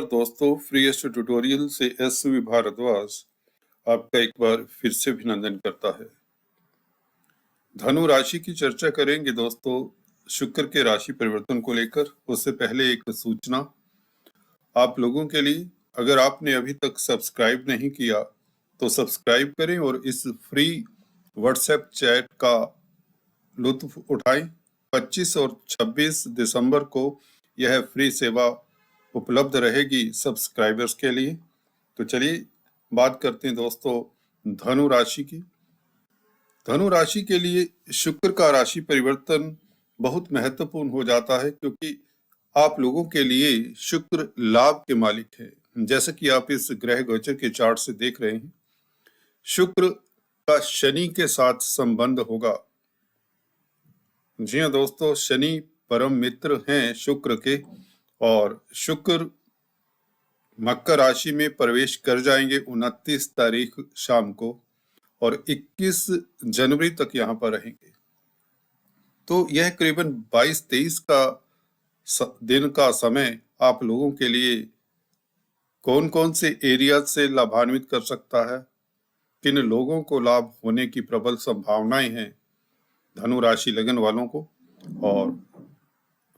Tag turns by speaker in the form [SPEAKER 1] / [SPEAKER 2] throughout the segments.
[SPEAKER 1] दोस्तों, freest tutorial से SV. Bhardwaj आपका एक बार फिर से अभिनंदन करता है। धनु राशि की चर्चा करेंगे दोस्तों, शुक्र के राशि परिवर्तन को लेकर। उससे पहले एक सूचना आप लोगों के लिए, अगर आपने अभी तक सब्सक्राइब नहीं किया तो सब्सक्राइब करें और इस फ्री व्हाट्सएप चैट का लुत्फ उठाएं। 25 और 26 दिसंबर को यह फ्री सेवा उपलब्ध रहेगी सब्सक्राइबर्स के लिए। तो चलिए बात करते हैं दोस्तों धनु राशि की। धनु राशि के लिए शुक्र का राशि परिवर्तन बहुत महत्वपूर्ण हो जाता है, क्योंकि आप लोगों के लिए शुक्र लाभ के मालिक है। जैसे कि आप इस ग्रह गोचर के चार्ट से देख रहे हैं, शुक्र का शनि के साथ संबंध होगा। जी हाँ दोस्तों, शनि परम मित्र हैं शुक्र के, और शुक्र मकर राशि में प्रवेश कर जाएंगे 29 तारीख शाम को, और 21 जनवरी तक यहाँ पर रहेंगे। तो यह करीबन 22-23 का दिन का समय आप लोगों के लिए कौन कौन से एरिया से लाभान्वित कर सकता है, किन लोगों को लाभ होने की प्रबल संभावनाएं हैं धनु राशि लगन वालों को, और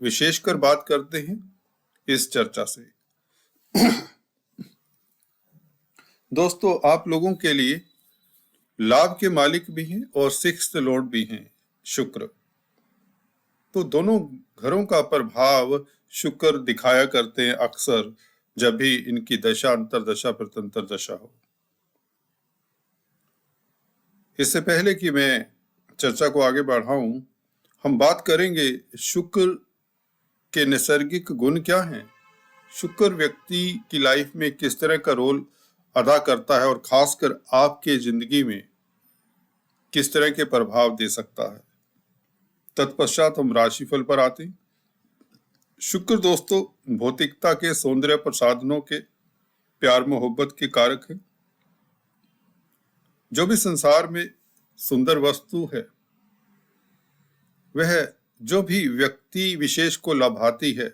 [SPEAKER 1] विशेषकर बात करते हैं इस चर्चा से। दोस्तों, आप लोगों के लिए लाभ के मालिक भी हैं और 6th लॉर्ड भी हैं शुक्र। तो दोनों घरों का प्रभाव शुक्र दिखाया करते हैं अक्सर, जब भी इनकी दशा अंतरदशा प्रतंतर दशा हो। इससे पहले कि मैं चर्चा को आगे बढ़ाऊं, हम बात करेंगे शुक्र के नैसर्गिक गुण क्या हैं, शुक्र व्यक्ति की लाइफ में किस तरह का रोल अदा करता है, और खासकर आपके जिंदगी में किस तरह के प्रभाव दे सकता है। तत्पश्चात हम राशिफल पर आते हैं। शुक्र दोस्तों भौतिकता के, सौंदर्य प्रसाधनों के, प्यार मोहब्बत के कारक है। जो भी संसार में सुंदर वस्तु है, वह जो भी व्यक्ति विशेष को लभाती है,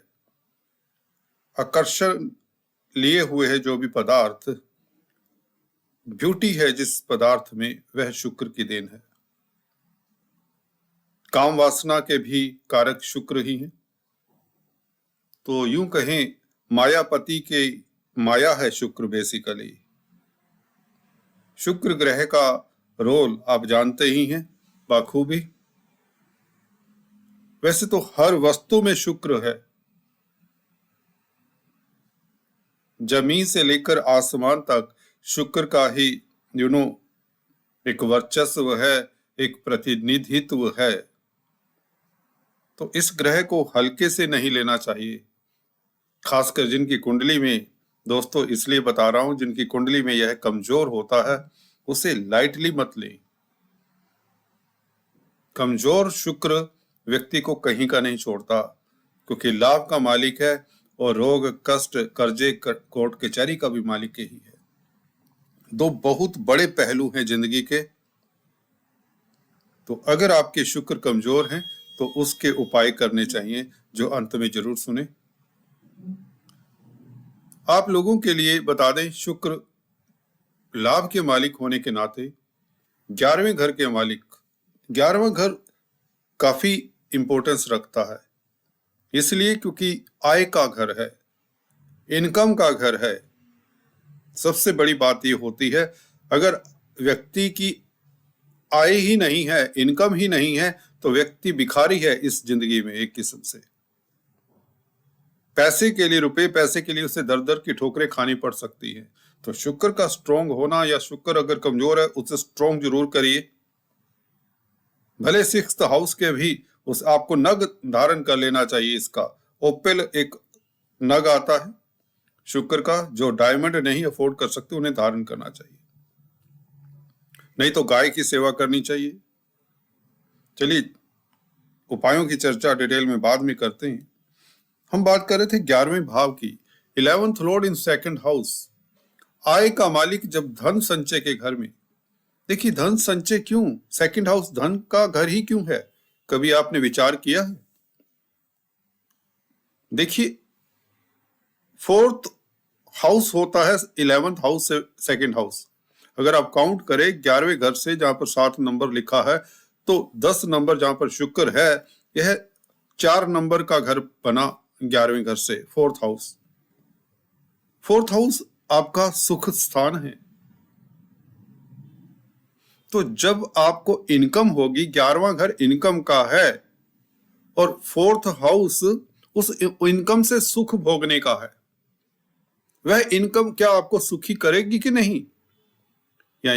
[SPEAKER 1] आकर्षण लिए हुए है, जो भी पदार्थ, ब्यूटी है जिस पदार्थ में, वह शुक्र की देन है। काम वासना के भी कारक शुक्र ही हैं। तो यूं कहें, मायापति के माया है शुक्र बेसिकली। शुक्र ग्रह का रोल आप जानते ही हैं बाखूबी। वैसे तो हर वस्तु में शुक्र है, जमीन से लेकर आसमान तक शुक्र का ही एक वर्चस्व है, एक प्रतिनिधित्व है। तो इस ग्रह को हल्के से नहीं लेना चाहिए, खासकर जिनकी कुंडली में, दोस्तों इसलिए बता रहा हूं, जिनकी कुंडली में यह कमजोर होता है उसे लाइटली मत लें। कमजोर शुक्र व्यक्ति को कहीं का नहीं छोड़ता, क्योंकि लाभ का मालिक है और रोग, कष्ट, कर्जे, कोर्ट कचहरी का भी मालिक ही है। दो बहुत बड़े पहलू हैं जिंदगी के। तो अगर आपके शुक्र कमजोर हैं तो उसके उपाय करने चाहिए, जो अंत में जरूर सुने। आप लोगों के लिए बता दें, शुक्र लाभ के मालिक होने के नाते 11वें घर के मालिक, 11वां घर काफी इंपॉर्टेंस रखता है, इसलिए क्योंकि आय का घर है, इनकम का घर है। सबसे बड़ी बात यह होती है, अगर व्यक्ति की आय ही नहीं है, इनकम ही नहीं है, तो व्यक्ति भिखारी है इस जिंदगी में। एक किस्म से पैसे के लिए, रुपए पैसे के लिए उसे दर दर की ठोकरें खानी पड़ सकती है। तो शुक्र का स्ट्रॉन्ग होना, या शुक्र अगर कमजोर है उसे स्ट्रॉन्ग जरूर करिए। भले 6th हाउस के भी उस आपको नग धारण कर लेना चाहिए। इसका ओपेल एक नग आता है शुक्र का, जो डायमंड नहीं अफोर्ड कर सकते उन्हें धारण करना चाहिए, नहीं तो गाय की सेवा करनी चाहिए। चलिए उपायों की चर्चा डिटेल में बाद में करते हैं। हम बात कर रहे थे 11वें भाव की, 11th लॉर्ड इन 2nd हाउस, आय का मालिक जब धन संचय के घर में। देखिए धन संचय क्यों, 2nd हाउस धन का घर ही क्यों है, कभी आपने विचार किया है? देखिए 4th हाउस होता है 11th हाउस से सेकंड हाउस। अगर आप काउंट करें 11वें घर से जहां पर 7 नंबर लिखा है, तो 10 नंबर जहां पर शुक्र है, यह 4 नंबर का घर बना 11वें घर से, फोर्थ हाउस। फोर्थ हाउस आपका सुख स्थान है। तो जब आपको इनकम होगी, 11वां घर इनकम का है और फोर्थ हाउस उस इनकम से सुख भोगने का है, वह इनकम क्या आपको सुखी करेगी कि नहीं? या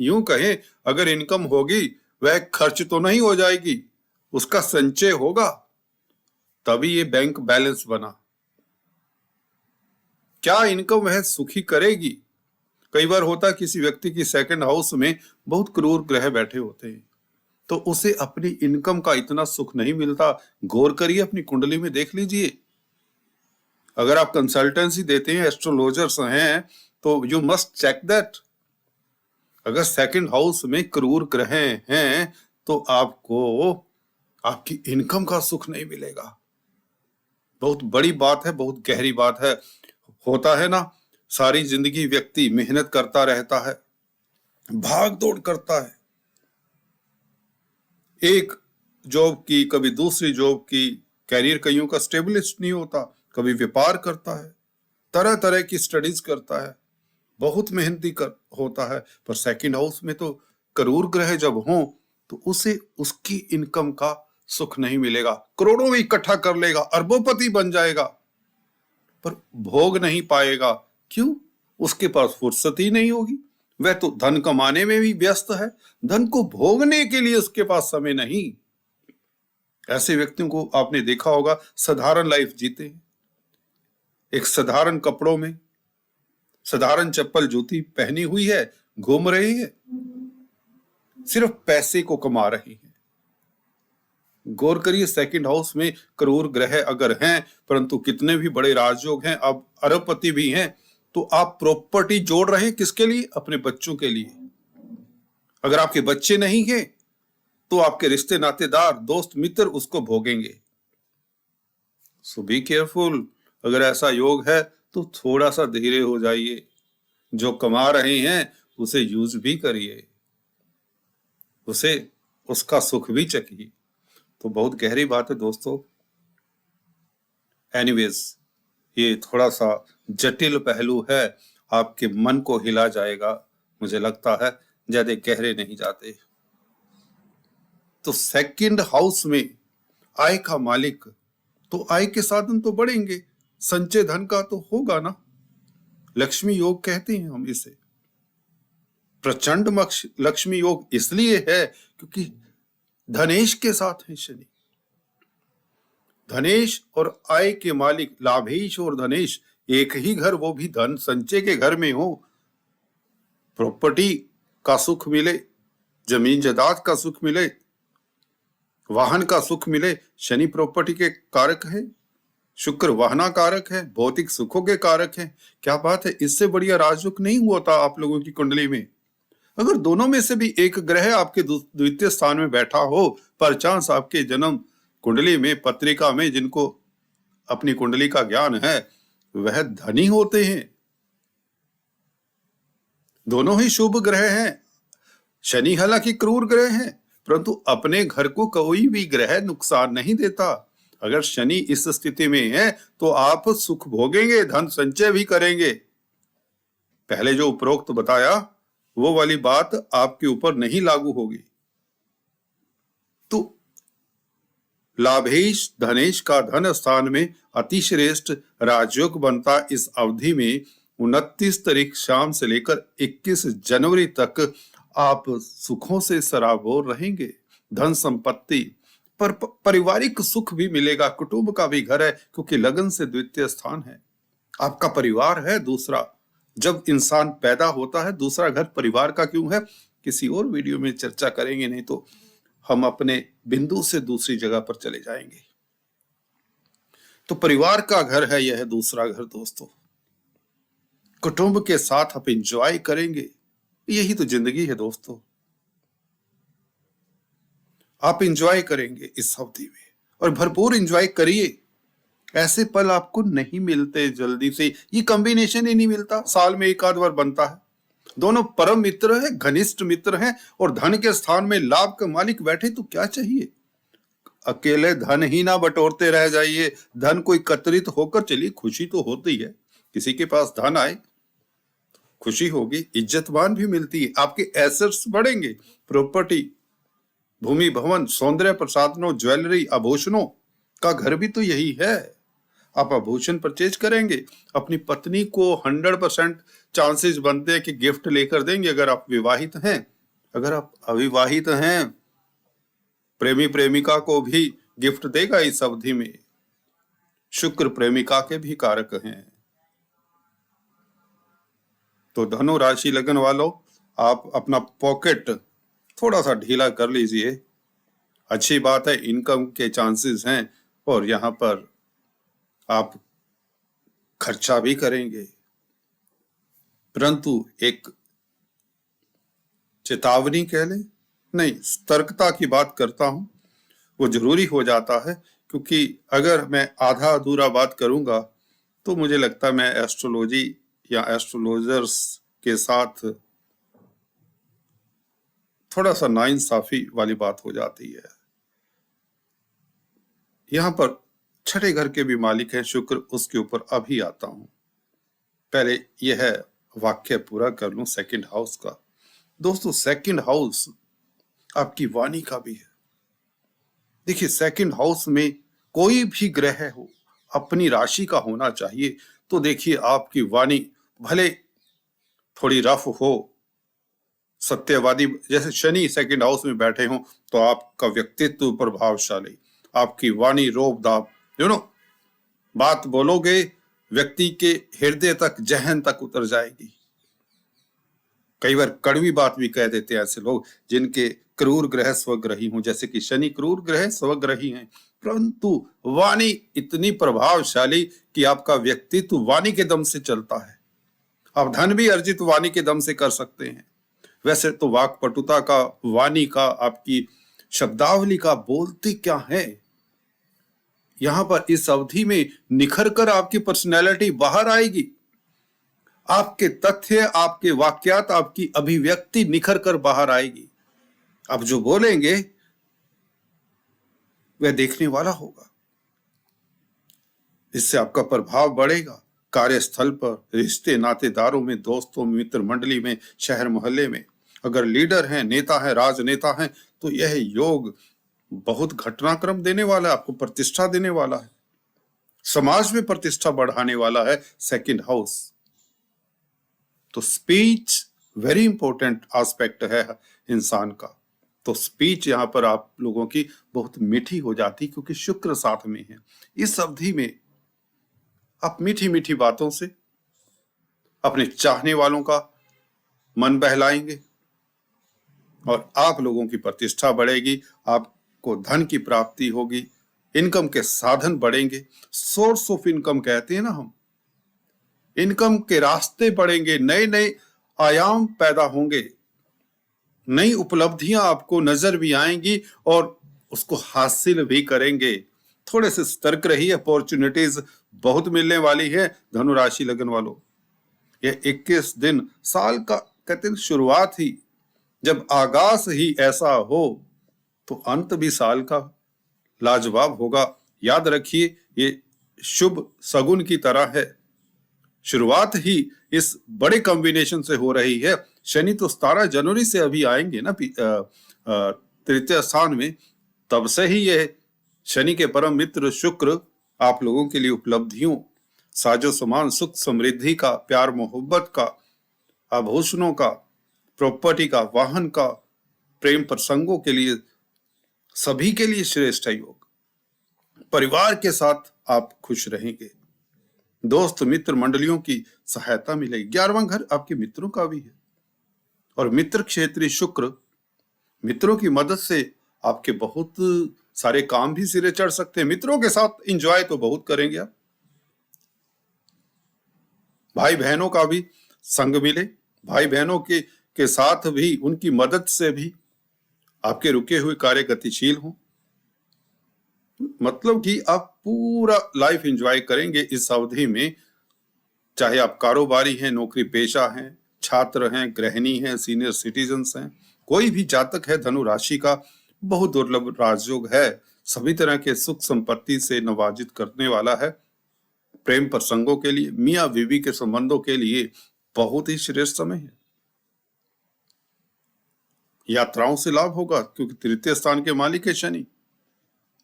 [SPEAKER 1] यूं कहें, अगर इनकम होगी वह खर्च तो नहीं हो जाएगी, उसका संचय होगा, तभी ये बैंक बैलेंस बना। क्या इनकम वह सुखी करेगी? कई बार होता है किसी व्यक्ति की सेकंड हाउस में बहुत क्रूर ग्रह बैठे होते हैं, तो उसे अपनी इनकम का इतना सुख नहीं मिलता। गौर करिए, अपनी कुंडली में देख लीजिए। अगर आप कंसल्टेंसी देते हैं, एस्ट्रोलॉजर्स हैं, तो यू मस्ट चेक दैट। अगर सेकंड हाउस में क्रूर ग्रह हैं तो आपको आपकी इनकम का सुख नहीं मिलेगा। बहुत बड़ी बात है, बहुत गहरी बात है। होता है ना, सारी जिंदगी व्यक्ति मेहनत करता रहता है, भाग दौड़ करता है, एक जॉब की, कभी दूसरी जॉब की, कैरियर कईयों का स्टेबलिश नहीं होता, कभी व्यापार करता है, तरह तरह की स्टडीज करता है, बहुत मेहनती होता है, पर सेकंड हाउस में तो करूर ग्रह जब हो तो उसे उसकी इनकम का सुख नहीं मिलेगा। करोड़ों में इकट्ठा कर लेगा, अरबोपति बन जाएगा, पर भोग नहीं पाएगा। क्यों? उसके पास फुर्सत ही नहीं होगी। वह तो धन कमाने में भी व्यस्त है, धन को भोगने के लिए उसके पास समय नहीं। ऐसे व्यक्तियों को आपने देखा होगा, साधारण लाइफ जीते हैं, एक साधारण कपड़ों में, साधारण चप्पल जूती पहनी हुई है, घूम रहे हैं, सिर्फ पैसे को कमा रहे हैं। गौर करिए, सेकंड हाउस में क्रूर ग्रह अगर हैं, परंतु कितने भी बड़े राजयोग हैं, आप अरबपति भी हैं, तो आप प्रॉपर्टी जोड़ रहे हैं किसके लिए? अपने बच्चों के लिए। अगर आपके बच्चे नहीं हैं तो आपके रिश्ते नातेदार, दोस्त मित्र उसको भोगेंगे। सो बी केयरफुल। अगर ऐसा योग है तो थोड़ा सा धीरे हो जाइए। जो कमा रहे हैं उसे यूज भी करिए, उसे उसका सुख भी चखिए। तो बहुत गहरी बात है दोस्तों। एनीवेज, ये थोड़ा सा जटिल पहलू है, आपके मन को हिला जाएगा, मुझे लगता है ज्यादा गहरे नहीं जाते। तो सेकंड हाउस में आय का मालिक, तो आय के साधन तो बढ़ेंगे, संचय धन का तो होगा ना। लक्ष्मी योग कहते हैं हम इसे। प्रचंड लक्ष्मी योग इसलिए है क्योंकि धनेश के साथ है शनि। धनेश और आय के मालिक, लाभेश और धनेश एक ही घर, वो भी धन संचय के घर में हो, प्रॉपर्टी का सुख मिले, जमीन जायदाद का सुख मिले, वाहन का सुख मिले। शनि प्रॉपर्टी के कारक है, शुक्र वाहना कारक है, भौतिक सुखों के कारक है। क्या बात है, इससे बढ़िया राजयोग नहीं हुआ था आप लोगों की कुंडली में। अगर दोनों में से भी एक ग्रह आपके द्वितीय स्थान में बैठा हो, पर चांस आपके जन्म कुंडली में, पत्रिका में, जिनको अपनी कुंडली का ज्ञान है, वह धनी होते हैं। दोनों ही शुभ ग्रह हैं। शनि हालांकि क्रूर ग्रह है, परंतु अपने घर को कोई भी ग्रह नुकसान नहीं देता। अगर शनि इस स्थिति में है तो आप सुख भोगेंगे, धन संचय भी करेंगे। पहले जो उपरोक्त बताया वो वाली बात आपके ऊपर नहीं लागू होगी। तो लाभेश धनेश का धन स्थान में अतिश्रेष्ठ राजयोग बनता इस अवधि में 29 तारीख शाम से लेकर 21 जनवरी तक आप सुखों से सराबोर रहेंगे। धन संपत्ति पर पारिवारिक सुख भी मिलेगा, कुटुंब का भी घर है, क्योंकि लगन से द्वितीय स्थान है, आपका परिवार है दूसरा। जब इंसान पैदा होता है, दूसरा घर परिवार का क्यों है, किसी और वीडियो में चर्चा करेंगे, नहीं तो हम अपने बिंदु से दूसरी जगह पर चले जाएंगे। तो परिवार का घर है यह दूसरा घर दोस्तों। कुटुंब के साथ आप एंजॉय करेंगे, यही तो जिंदगी है दोस्तों। आप एंजॉय करेंगे इस अवधि में, और भरपूर एंजॉय करिए। ऐसे पल आपको नहीं मिलते जल्दी से, ये कॉम्बिनेशन ही नहीं मिलता, साल में एक आध बार बनता है। दोनों परम मित्र है, घनिष्ठ मित्र हैं, और धन के स्थान में लाभ का मालिक बैठे तो क्या चाहिए। अकेले धन ही ना बटोरते रह जाइए, धन को एकत्रित होकर चलिए, खुशी तो होती है। किसी के पास धन आए खुशी होगी, इज्जतमान भी मिलती है, आपके एसेट्स बढ़ेंगे, प्रॉपर्टी, भूमि, भवन, सौंदर्य प्रसाधनों, ज्वेलरी, आभूषणों का घर भी तो यही है। आप आभूषण परचेज करेंगे, अपनी पत्नी को 100% चांसेस बनते हैं कि गिफ्ट लेकर देंगे अगर आप विवाहित हैं। अगर आप अविवाहित हैं, प्रेमी प्रेमिका को भी गिफ्ट देगा इस अवधि में। शुक्र प्रेमिका के भी कारक हैं। तो धनु राशि लगन वालों, आप अपना पॉकेट थोड़ा सा ढीला कर लीजिए। अच्छी बात है, इनकम के चांसेस हैं और यहां पर आप खर्चा भी करेंगे, परंतु एक चेतावनी कह ले, नहीं सतर्कता की बात करता हूं, वो जरूरी हो जाता है। क्योंकि अगर मैं आधा अधूरा बात करूंगा तो मुझे लगता है मैं एस्ट्रोलॉजी या एस्ट्रोलॉजर्स के साथ थोड़ा सा नाइंसाफी वाली बात हो जाती है। यहां पर छठे घर के भी मालिक है शुक्र, उसके ऊपर अभी आता हूं। पहले यह वाक्य पूरा कर लूं सेकंड हाउस का। दोस्तों, सेकंड हाउस आपकी वाणी का भी है। देखिए, सेकंड हाउस में कोई भी ग्रह हो अपनी राशि का होना चाहिए। तो देखिए, आपकी वाणी भले थोड़ी रफ हो, सत्यवादी, जैसे शनि सेकंड हाउस में बैठे हो तो आपका व्यक्तित्व प्रभावशाली, आपकी वाणी रोबदाब, बात बोलोगे व्यक्ति के हृदय तक, जहन तक उतर जाएगी। कई बार कड़वी बात भी कह देते हैं ऐसे लोग जिनके क्रूर ग्रह स्वग्रही हों, जैसे कि शनि क्रूर ग्रह स्वग्रही हैं, परंतु वाणी इतनी प्रभावशाली कि आपका व्यक्तित्व वाणी के दम से चलता है। आप धन भी अर्जित वाणी के दम से कर सकते हैं। वैसे तो वाक्पटुता का, वाणी का, आपकी शब्दावली का बोलते क्या है, यहां पर इस अवधि में निखर कर आपकी पर्सनैलिटी बाहर आएगी। आपके तथ्य, आपके वाक्यात, आपकी अभिव्यक्ति निखर कर बाहर आएगी। आप जो बोलेंगे वह देखने वाला होगा, इससे आपका प्रभाव बढ़ेगा। कार्यस्थल पर, रिश्ते नातेदारों में, दोस्तों, मित्र मंडली में, शहर मोहल्ले में, अगर लीडर हैं, नेता हैं, राजनेता हैं, तो यह योग बहुत घटनाक्रम देने वाला है, आपको प्रतिष्ठा देने वाला है, समाज में प्रतिष्ठा बढ़ाने वाला है सेकंड हाउस। तो स्पीच वेरी इंपॉर्टेंट एस्पेक्ट है इंसान का। तो स्पीच यहां पर आप लोगों की बहुत मीठी हो जाती, क्योंकि शुक्र साथ में है। इस अवधि में आप मीठी मीठी बातों से अपने चाहने वालों का मन बहलाएंगे और आप लोगों की प्रतिष्ठा बढ़ेगी, आपको धन की प्राप्ति होगी, इनकम के साधन बढ़ेंगे। सोर्स ऑफ इनकम कहते हैं ना हम, इनकम के रास्ते बढ़ेंगे, नए नए आयाम पैदा होंगे, नई उपलब्धियां आपको नजर भी आएंगी और उसको हासिल भी करेंगे। थोड़े से सतर्क रहिए, अपॉर्चुनिटीज बहुत मिलने वाली है धनु राशि लगन वालों। यह 21 दिन साल का कहते हैं शुरुआत ही, जब आगाज ही ऐसा हो तो अंत भी साल का लाजवाब होगा। याद रखिए, ये शुभ सगुन की तरह है। शुरुआत ही इस बड़े कॉम्बिनेशन से हो रही है। शनि तो 17 जनवरी से अभी आएंगे ना तृतीय स्थान में, तब से ही यह शनि के परम मित्र शुक्र आप लोगों के लिए उपलब्धियों, साजो सामान, सुख समृद्धि का, प्यार मोहब्बत का, आभूषणों का, प्रॉपर्टी का, वाहन का, प्रेम प्रसंगों के लिए, सभी के लिए श्रेष्ठ योग। परिवार के साथ आप खुश रहेंगे, दोस्त मित्र मंडलियों की सहायता मिलेगी। 11वां घर आपके मित्रों का भी है और मित्र क्षेत्रीय शुक्र, मित्रों की मदद से आपके बहुत सारे काम भी सिरे चढ़ सकते हैं। मित्रों के साथ एंजॉय तो बहुत करेंगे आप। भाई बहनों का भी संग मिले, भाई बहनों के साथ भी, उनकी मदद से भी आपके रुके हुए कार्य गतिशील हों। मतलब कि आप पूरा लाइफ एंजॉय करेंगे इस अवधि में, चाहे आप कारोबारी हैं, नौकरी पेशा हैं, छात्र हैं, गृहिणी हैं, सीनियर सिटीजन्स हैं, कोई भी जातक है धनु राशि का, बहुत दुर्लभ राजयोग है, सभी तरह के सुख संपत्ति से नवाजित करने वाला है। प्रेम प्रसंगों के लिए, मियाँ बीवी के संबंधों के लिए बहुत ही श्रेष्ठ समय है। यात्राओं से लाभ होगा क्योंकि तृतीय स्थान के मालिक है शनि।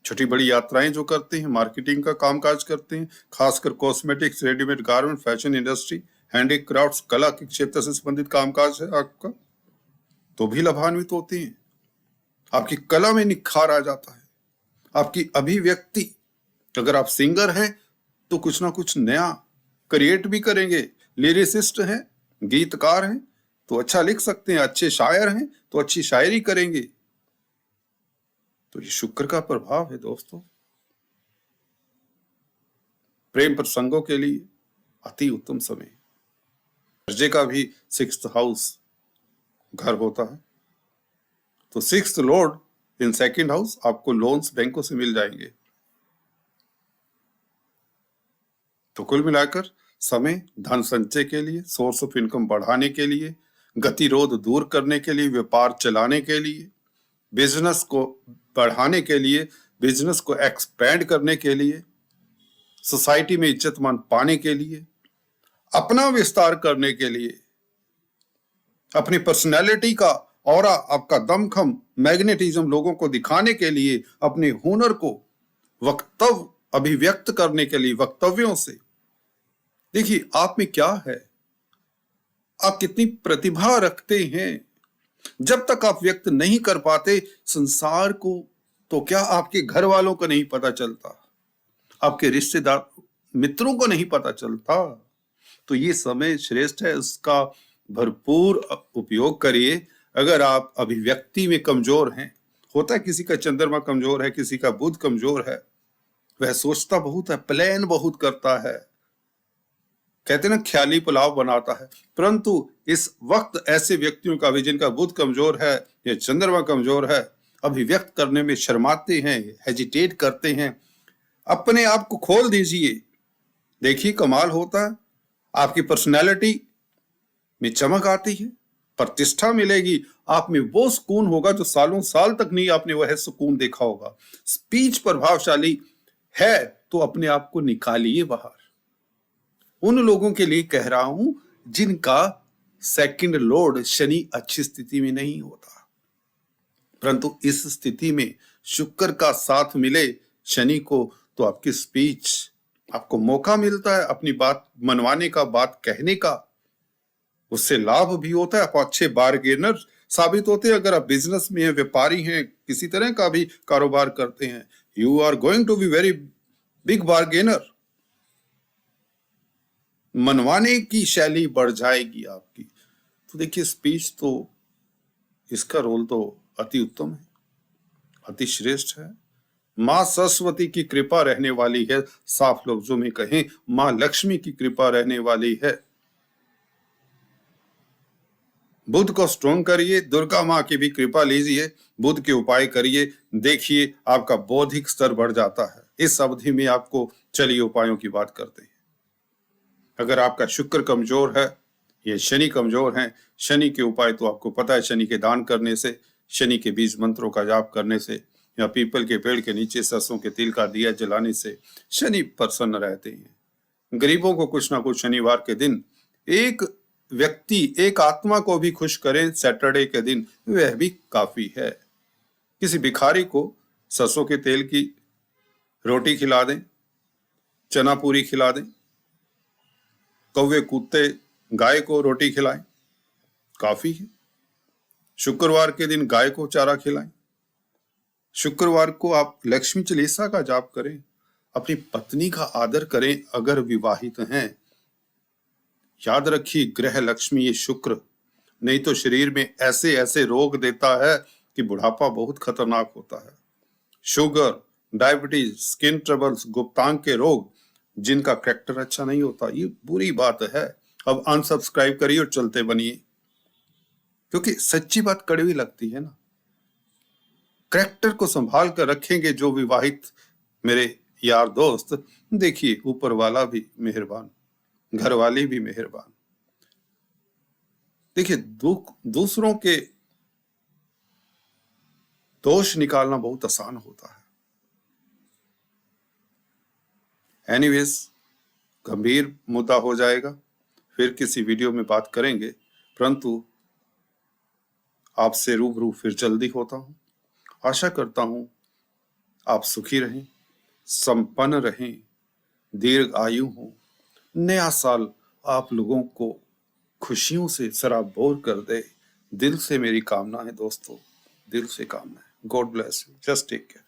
[SPEAKER 1] छोटी बड़ी यात्राएं जो करते हैं, मार्केटिंग का कामकाज करते हैं, खासकर cosmetics, readymade garment, fashion industry, handicrafts, कला के क्षेत्र से संबंधित कामकाज है आपका, तो भी लाभान्वित होते हैं। आपकी कला में निखार आ जाता है, आपकी अभिव्यक्ति, अगर आप सिंगर हैं तो कुछ ना कुछ नया क्रिएट भी करेंगे, लिरिसिस्ट हैं, गीतकार हैं तो अच्छा लिख सकते हैं, अच्छे शायर हैं तो अच्छी शायरी करेंगे। तो ये शुक्र का प्रभाव है दोस्तों। प्रेम प्रसंगों के लिए अति उत्तम समय। कर्जे का भी 6th हाउस घर होता है, तो 6th लॉर्ड इन 2nd हाउस, आपको लोन्स बैंकों से मिल जाएंगे। तो कुल मिलाकर समय धन संचय के लिए, सोर्स ऑफ इनकम बढ़ाने के लिए, गतिरोध दूर करने के लिए, व्यापार चलाने के लिए, बिजनेस को बढ़ाने के लिए, बिजनेस को एक्सपेंड करने के लिए, सोसाइटी में इज्जत मान पाने के लिए, अपना विस्तार करने के लिए, अपनी पर्सनैलिटी का ऑरा, आपका दमखम, मैग्नेटिज्म लोगों को दिखाने के लिए, अपने हुनर को वक्तव्य अभिव्यक्त करने के लिए, वक्तव्यों से। देखिए आप में क्या है, आप कितनी प्रतिभा रखते हैं। जब तक आप व्यक्त नहीं कर पाते संसार को, तो क्या आपके घर वालों को नहीं पता चलता, आपके रिश्तेदार मित्रों को नहीं पता चलता। तो ये समय श्रेष्ठ है, उसका भरपूर उपयोग करिए। अगर आप अभिव्यक्ति में कमजोर हैं, होता है किसी का चंद्रमा कमजोर है, किसी का बुध कमजोर है, वह सोचता बहुत है, प्लान बहुत करता है, कहते हैं ना ख्याली पुलाव बनाता है। परंतु इस वक्त ऐसे व्यक्तियों का भी जिनका बुध कमजोर है या चंद्रमा कमजोर है, अभिव्यक्त करने में शर्माते हैं, हेजिटेट करते हैं। अपने आप को खोल दीजिए, देखिए कमाल होता है। आपकी पर्सनैलिटी में चमक आती है, प्रतिष्ठा मिलेगी, आप में वो सुकून होगा जो सालों साल तक नहीं आपने वह सुकून देखा होगा। स्पीच प्रभावशाली है तो अपने आप को निकालिए बाहर। उन लोगों के लिए कह रहा हूं जिनका 2nd लॉर्ड शनि अच्छी स्थिति में नहीं होता, परंतु इस स्थिति में शुक्र का साथ मिले शनि को, तो आपकी स्पीच, आपको मौका मिलता है अपनी बात मनवाने का, बात कहने का, उससे लाभ भी होता है। आप अच्छे बार्गेनर साबित होते हैं। अगर आप बिजनेस में हैं, व्यापारी हैं, किसी तरह का भी कारोबार करते हैं, you are going to be very big bargainer. मनवाने की शैली बढ़ जाएगी आपकी। तो देखिए स्पीच तो, इसका रोल तो अति उत्तम है, अति श्रेष्ठ है। मां सरस्वती की कृपा रहने वाली है, साफ लफ्जों में कहें मां लक्ष्मी की कृपा रहने वाली है। बुध को स्ट्रॉन्ग करिए, दुर्गा मां की भी कृपा लीजिए, बुध के उपाय करिए, देखिए आपका बौद्धिक स्तर बढ़ जाता है। इस अवधि में आपको, चलिए उपायों की बात करते हैं। अगर आपका शुक्र कमजोर है, ये शनि कमजोर है, शनि के उपाय तो आपको पता है, शनि के दान करने से, शनि के बीज मंत्रों का जाप करने से, या पीपल के पेड़ के नीचे सरसों के तिल का दिया जलाने से शनि प्रसन्न रहते हैं। गरीबों को कुछ ना कुछ शनिवार के दिन, एक व्यक्ति, एक आत्मा को भी खुश करें सैटरडे के दिन, वह भी काफी है। किसी भिखारी को सरसों के तेल की रोटी खिला दें, चना पूरी खिला दें, कौवे कुत्ते गाय को रोटी खिलाएं, काफी है। शुक्रवार के दिन गाय को चारा खिलाएं। शुक्रवार को आप लक्ष्मी चालीसा का जाप करें, अपनी पत्नी का आदर करें अगर विवाहित हैं। याद रखिए ग्रह लक्ष्मी ये शुक्र, नहीं तो शरीर में ऐसे ऐसे रोग देता है कि बुढ़ापा बहुत खतरनाक होता है। शुगर, डायबिटीज, स्किन ट्रबल्स, गुप्तांग के रोग, जिनका कैरेक्टर अच्छा नहीं होता, ये बुरी बात है। अब अनसब्सक्राइब करिए और चलते बनिए, क्योंकि सच्ची बात कड़वी लगती है ना। कैरेक्टर को संभाल कर रखेंगे जो विवाहित मेरे यार दोस्त, देखिए ऊपर वाला भी मेहरबान, घर वाली भी मेहरबान। देखिए, दूसरों के दोष निकालना बहुत आसान होता है। एनीवेज, गंभीर मुद्दा हो जाएगा, फिर किसी वीडियो में बात करेंगे, परंतु आपसे रूबरू फिर जल्दी होता हूँ। आशा करता हूँ आप सुखी रहें, संपन्न रहें, दीर्घ आयु हो। नया साल आप लोगों को खुशियों से सराबोर कर दे। दिल से मेरी कामना है दोस्तों, दिल से कामना है। God bless you, just take care.